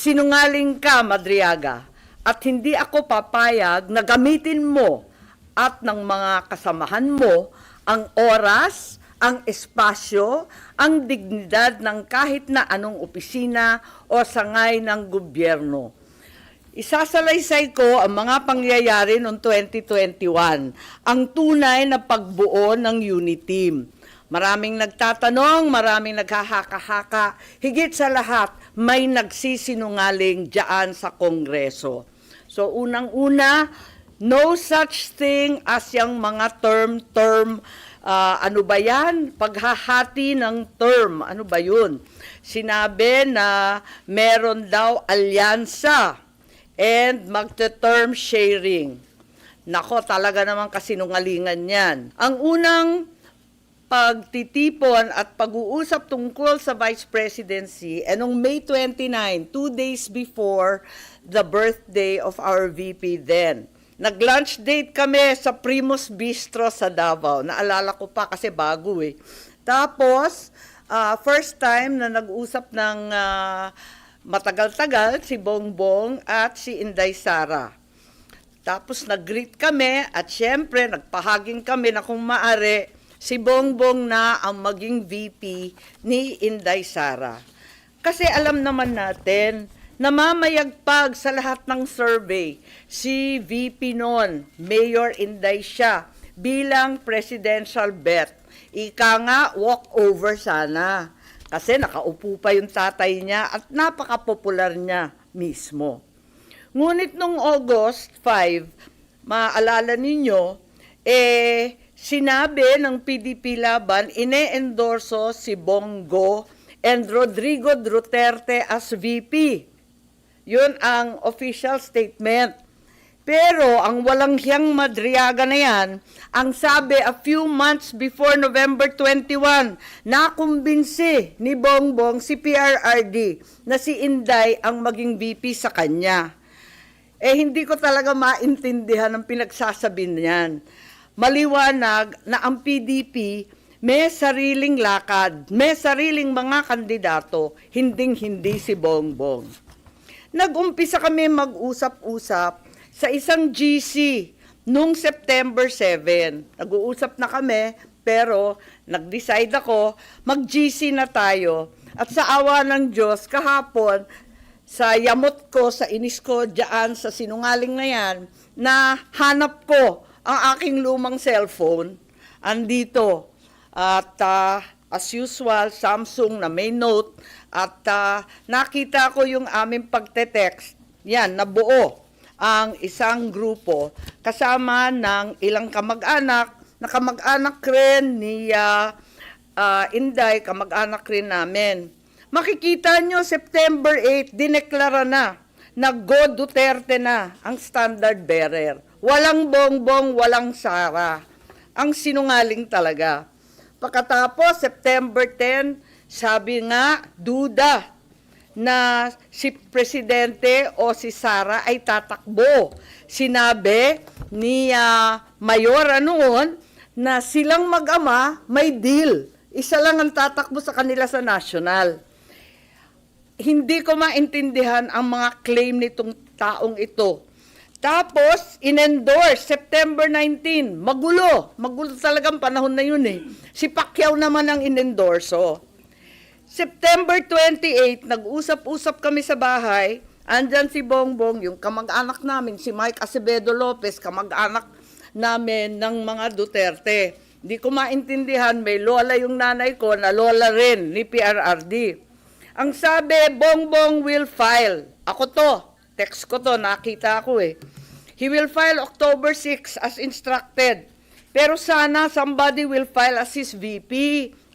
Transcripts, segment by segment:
Sinungaling ka, Madriaga, at hindi ako papayag na gamitin mo at ng mga kasamahan mo ang oras, ang espasyo, ang dignidad ng kahit na anong opisina o sangay ng gobyerno. Isasalaysay ko ang mga pangyayari noong 2021, ang tunay na pagbuo ng unit team. Maraming nagtatanong, maraming naghahaka-haka, higit sa lahat, may nagsisinungaling diyan sa Kongreso. So unang-una, no such thing as yung mga term, ano ba yan? Paghahati ng term, ano ba yun? Sinabi na meron daw alyansa and magte-term sharing. Nako, talaga naman kasinungalingan yan. Ang unang pagtitipon at pag-uusap tungkol sa Vice Presidency noong May 29, 2 days before the birthday of our VP then. Nag-lunch date kami sa Primus Bistro sa Davao. Naalala ko pa kasi bago eh. Tapos, first time na nag-usap ng matagal-tagal si Bongbong at si Inday Sara. Tapos nag-greet kami at syempre nagpahaging kami na kung maari si Bongbong na ang maging VP ni Inday Sara. Kasi alam naman natin, namamayagpag sa lahat ng survey si VP noon, Mayor Inday siya, bilang presidential bet. Ika nga, walk-over sana. Kasi nakaupo pa yung tatay niya at napaka-popular niya mismo. Ngunit nung August 5, maalala ninyo, sinabi ng PDP Laban, ine-endorso si Bongo and Rodrigo Duterte as VP. Yun ang official statement. Pero ang walang hiyang Madriaga na yan, ang sabi a few months before November 21, nakumbinsi ni Bongbong si PRRD na si Inday ang maging VP sa kanya. Hindi ko talaga maintindihan ang pinagsasabi niyan. Maliwanag na ang PDP may sariling lakad, may sariling mga kandidato, hinding-hindi si Bongbong. Nag-umpisa kami mag-usap-usap sa isang GC noong September 7. Nag-uusap na kami, pero nag-decide ako, mag-GC na tayo. At sa awa ng Diyos, kahapon, sa yamot ko, sa inis ko, dyan sa sinungaling na yan, na hanap ko ang aking lumang cellphone, andito. At as usual, Samsung na may note. At nakita ko yung aming pagte-text. Yan, nabuo ang isang grupo kasama ng ilang kamag-anak, na kamag-anak rin ni Inday, kamag-anak rin namin. Makikita nyo, September 8, dineklara na Go Duterte na ang standard bearer. Walang Bongbong, walang Sara. Ang sinungaling talaga. Pagkatapos, September 10, sabi nga, duda na si Presidente o si Sara ay tatakbo. Sinabi ni Mayora noon na silang mag-ama may deal. Isa lang ang tatakbo sa kanila sa national. Hindi ko maintindihan ang mga claim nitong taong ito. Tapos, in-endorse, September 19, magulo talagang panahon na yun eh. Si Pacquiao naman ang in-endorso. September 28, nag-usap-usap kami sa bahay, andyan si Bongbong, yung kamag-anak namin, si Mike Acevedo Lopez, kamag-anak namin ng mga Duterte. Hindi ko maintindihan, may lola yung nanay ko na lola rin ni PRRD. Ang sabi, Bongbong will file. Ako to, text ko to, nakita ko eh. He will file October 6 as instructed. Pero sana somebody will file as his VP.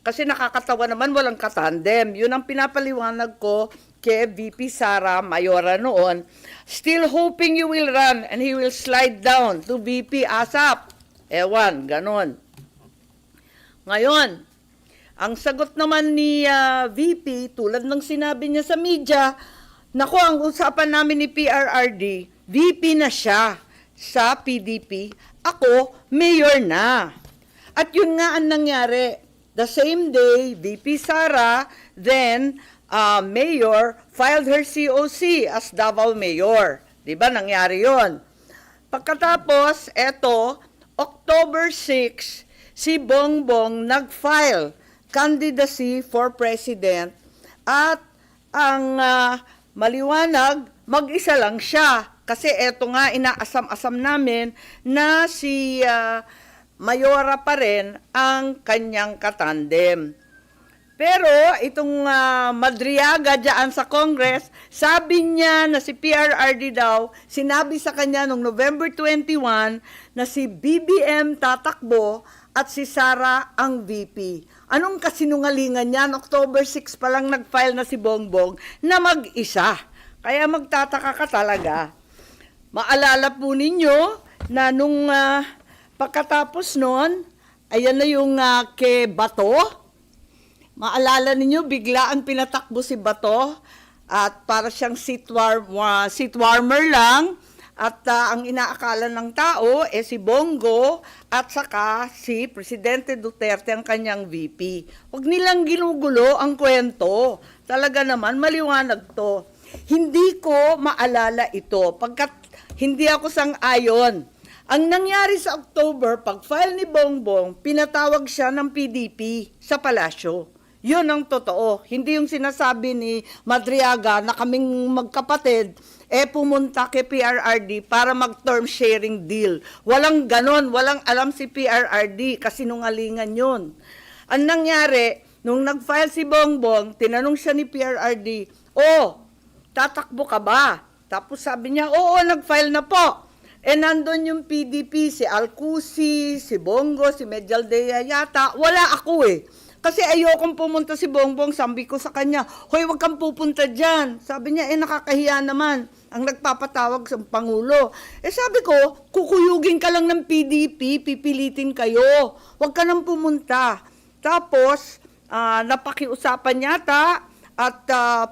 Kasi nakakatawa naman, walang katandem. Yun ang pinapaliwanag ko kay VP Sara Mayora noon. Still hoping you will run and he will slide down to VP ASAP. Ewan, ganon. Ngayon, ang sagot naman ni VP, tulad ng sinabi niya sa media, naku, ang usapan namin ni PRRD, VP na siya sa PDP, ako, mayor na. At yun nga ang nangyari. The same day, VP Sara then mayor filed her COC as Davao Mayor. Di ba nangyari yon? Pagkatapos, eto, October 6, si Bongbong nag-file candidacy for president at ang maliwanag, mag-isa lang siya. Kasi eto nga, inaasam-asam namin na si Mayora pa rin ang kanyang katandem. Pero itong Madriaga dyan sa Congress, sabi niya na si PRRD daw, sinabi sa kanya noong November 21 na si BBM tatakbo at si Sara ang VP. Anong kasinungalingan yan? October 6 pa lang nag-file na si Bongbong na mag-isa. Kaya magtataka ka talaga. Maalala po ninyo na nung pagkatapos nun, ayan na yung kay Bato. Maalala ninyo, bigla ang pinatakbo si Bato at para siyang seat warmer lang at ang inaakala ng tao si Bongo at saka si Presidente Duterte ang kanyang VP. Huwag nilang ginugulo ang kwento. Talaga naman, maliwanag to. Hindi ko maalala ito pagkat hindi ako sang-ayon. Ang nangyari sa October, pag-file ni Bongbong, pinatawag siya ng PDP sa palasyo. Yun ang totoo. Hindi yung sinasabi ni Madriaga na kaming magkapatid, pumunta kay PRRD para mag-term sharing deal. Walang ganon, walang alam si PRRD kasi nungalingan yun. Ang nangyari, nung nag-file si Bongbong, tinanong siya ni PRRD, tatakbo ka ba? Tapos sabi niya, oo, nag-file na po. Nandun yung PDP, si Alcusi, si Bongo, si Medialdea yata. Wala ako Kasi ayokong pumunta si Bongbong, sabi ko sa kanya, hoy, wag kang pupunta dyan. Sabi niya, nakakahiya naman ang nagpapatawag sa Pangulo. Sabi ko, kukuyugin ka lang ng PDP, pipilitin kayo. Wag ka nang pumunta. Tapos, napakiusapan yata at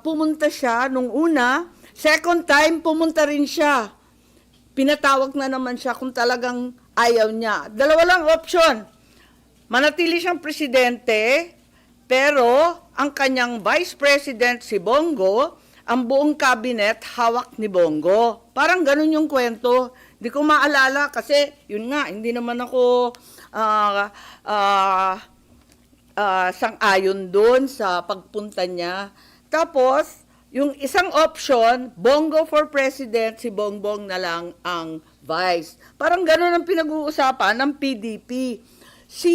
pumunta siya nung una. Second time, pumunta rin siya. Pinatawag na naman siya kung talagang ayaw niya. Dalawa lang option. Manatili siyang presidente, pero ang kanyang vice president si Bongo, ang buong cabinet hawak ni Bongo. Parang ganun yung kwento. Hindi ko maalala kasi yun nga, hindi naman ako sang-ayon doon sa pagpunta niya. Tapos, yung isang option, Bongo for president, si Bongbong na lang ang vice. Parang ganun ang pinag-uusapan ng PDP. Si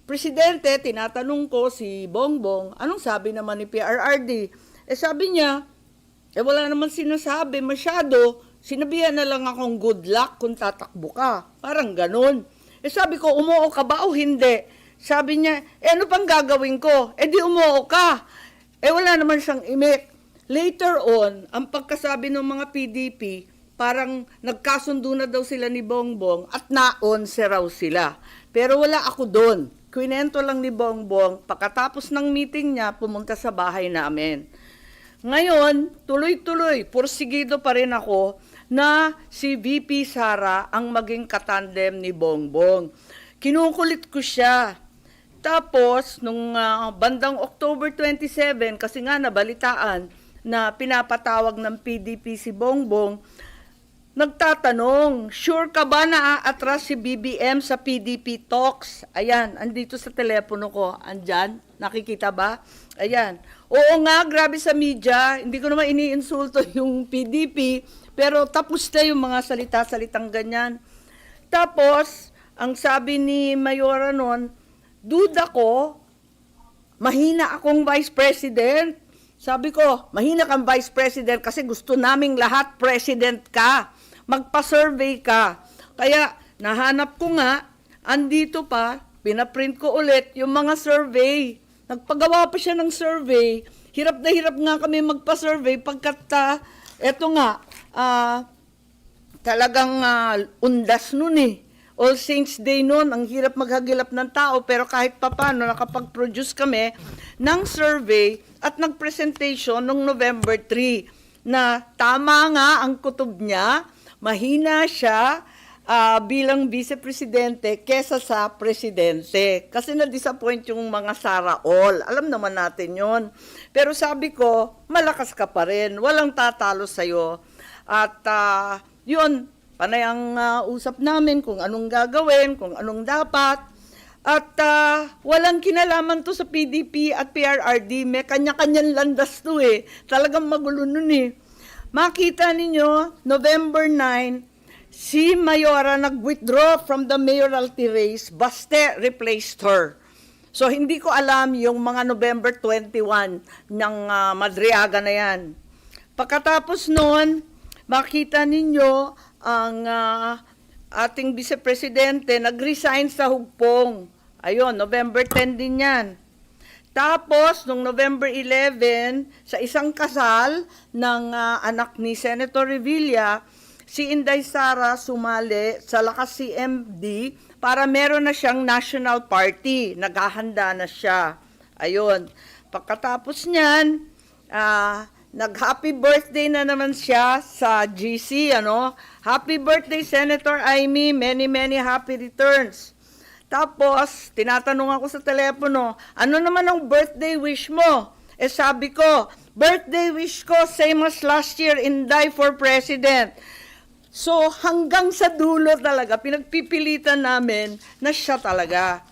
Presidente, tinatanong ko si Bongbong, anong sabi naman ni PRRD? Sabi niya, wala naman sinasabi masyado, sinabihan na lang akong good luck kung tatakbo ka. Parang ganun. Sabi ko, umuo ka ba o hindi? Sabi niya, ano pang gagawin ko? Di umuo ka. Wala naman siyang imik. Later on, ang pagkasabi ng mga PDP, parang nagkasundo na daw sila ni Bongbong at naonse raw sila. Pero wala ako doon. Kwinento lang ni Bongbong, pagkatapos ng meeting niya, pumunta sa bahay namin. Ngayon, tuloy-tuloy, porsigido pa rin ako na si VP Sara ang maging katandem ni Bongbong. Kinukulit ko siya. Tapos, nung bandang October 27, kasi nga nabalitaan na pinapatawag ng PDP si Bongbong, nagtatanong, sure ka ba na aatras si BBM sa PDP talks? Ayan, andito sa telepono ko. Andyan, nakikita ba? Ayan. Oo nga, grabe sa media. Hindi ko naman iniinsulto yung PDP, pero tapos na yung mga salita-salitang ganyan. Tapos, ang sabi ni Mayora noon, duda ko, mahina akong vice president. Sabi ko, mahina kang vice president kasi gusto naming lahat president ka. Magpa-survey ka. Kaya nahanap ko nga, andito pa, pinaprint ko ulit yung mga survey. Nagpagawa pa siya ng survey. Hirap na hirap nga kami magpa-survey pagkat eto nga, talagang undas nun All Saints Day noon, ang hirap maghagilap ng tao, pero kahit papano nakapag-produce kami ng survey at nag-presentation noong November 3 na tama nga ang kutob niya, mahina siya bilang vice-presidente kesa sa presidente. Kasi na-disappoint yung mga Sara All. Alam naman natin yon. Pero sabi ko, malakas ka pa rin. Walang tatalo sa'yo. At yun, panay ang usap namin kung anong gagawin, kung anong dapat. At walang kinalaman to sa PDP at PRRD. May kanya-kanyang landas to eh. Talagang magulo nun eh. Makita ninyo, November 9, si Mayora nag-withdraw from the mayoralty race. Baste replaced her. So hindi ko alam yung mga November 21 ng Madriaga na yan. Pagkatapos noon, makita ninyo ang ating vice-presidente nag-resign sa hugpong. Ayun, November 10 din yan. Tapos, noong November 11, sa isang kasal ng anak ni Senator Revilla, si Inday Sara sumali sa Lakas CMD para meron na siyang national party. Naghahanda na siya. Ayun. Pagkatapos niyan, nag-happy birthday na naman siya sa GC, ano? Happy birthday, Senator Amy. Many, many happy returns. Tapos, tinatanong ako sa telepono, ano naman ang birthday wish mo? Eh sabi ko, birthday wish ko, same as last year, Inday for President. So, hanggang sa dulo talaga, pinagpipilitan namin na siya talaga.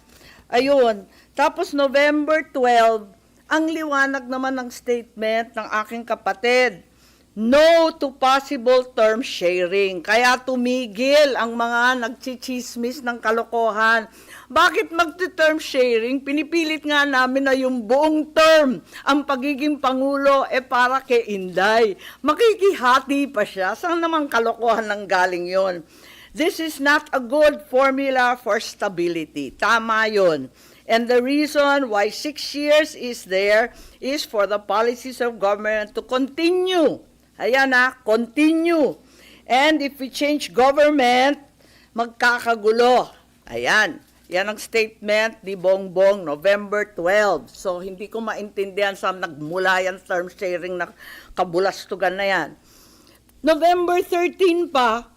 Ayun. Tapos, November 12, ang liwanag naman ng statement ng aking kapatid, no to possible term sharing. Kaya tumigil ang mga nagchichismis ng kalokohan. Bakit magti-term sharing? Pinipilit nga namin na yung buong term, ang pagiging Pangulo, para kay Inday. Makikihati pa siya. Saan naman kalokohan ng galing yon? This is not a good formula for stability. Tama yon. And the reason why 6 years is there is for the policies of government to continue. Ayan continue. And if we change government, magkakagulo. Ayan. Yan ang statement ni Bongbong, November 12. So, hindi ko maintindihan saan nagmula yan term sharing na kabulastugan na yan. November 13 pa,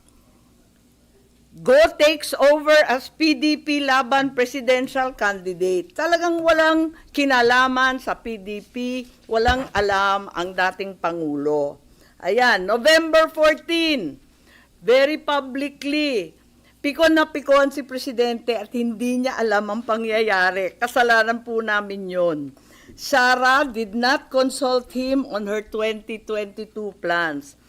Go takes over as PDP laban presidential candidate. Talagang walang kinalaman sa PDP, walang alam ang dating Pangulo. Ayan, November 14, very publicly, pikon na pikon si Presidente at hindi niya alam ang pangyayari. Kasalanan po namin yun. Sara did not consult him on her 2022 plans.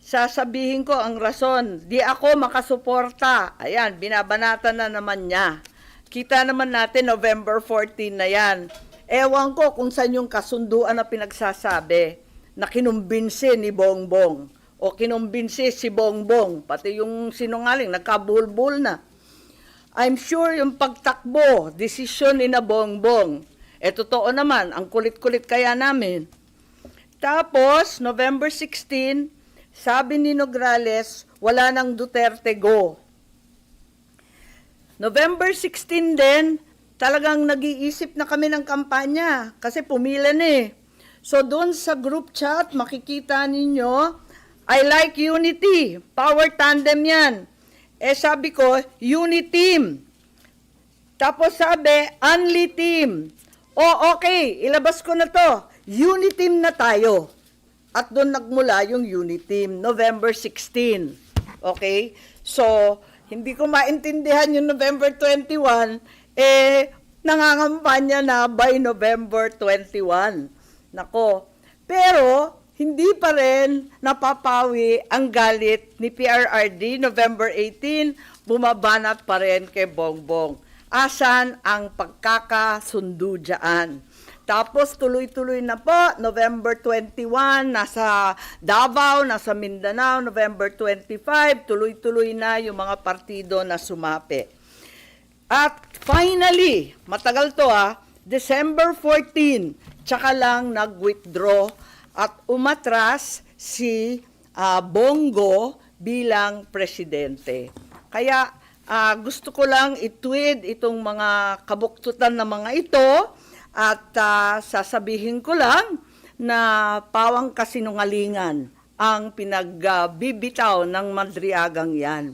Sasabihin ko ang rason, di ako makasuporta. Ayan, binabanatan na naman niya. Kita naman natin, November 14 na yan. Ewan ko kung saan yung kasunduan na pinagsasabi na kinumbinsi ni Bongbong o kinumbinsi si Bongbong, pati yung sinungaling, nagkabulbul na. I'm sure yung pagtakbo, desisyon ni na Bongbong. Totoo naman, ang kulit-kulit kaya namin. Tapos, November 16, sabi ni Nograles, wala nang Duterte go. November 16 din, talagang nag-iisip na kami ng kampanya kasi pumila na eh. So doon sa group chat, makikita ninyo, I like unity, power tandem yan. Sabi ko, uniteam. Tapos sabi, only team. Okay, ilabas ko na to. Uniteam na tayo. At doon nagmula yung Uniteam, November 16. Okay? So, hindi ko maintindihan yung November 21, nangangampanya na by November 21. Nako. Pero, hindi pa rin napapawi ang galit ni PRRD, November 18, bumabanat pa rin kay Bongbong. Asan ang pagkakasundo dyan? Tapos tuloy-tuloy na po, November 21, nasa Davao, nasa Mindanao, November 25, tuloy-tuloy na yung mga partido na sumapi. At finally, matagal to December 14, tsaka lang nag-withdraw at umatras si Bongo bilang presidente. Kaya gusto ko lang itweet itong mga kabuktutan na mga ito. At sasabihin ko lang na pawang kasinungalingan ang pinagbibitaw ng Madriagang yan.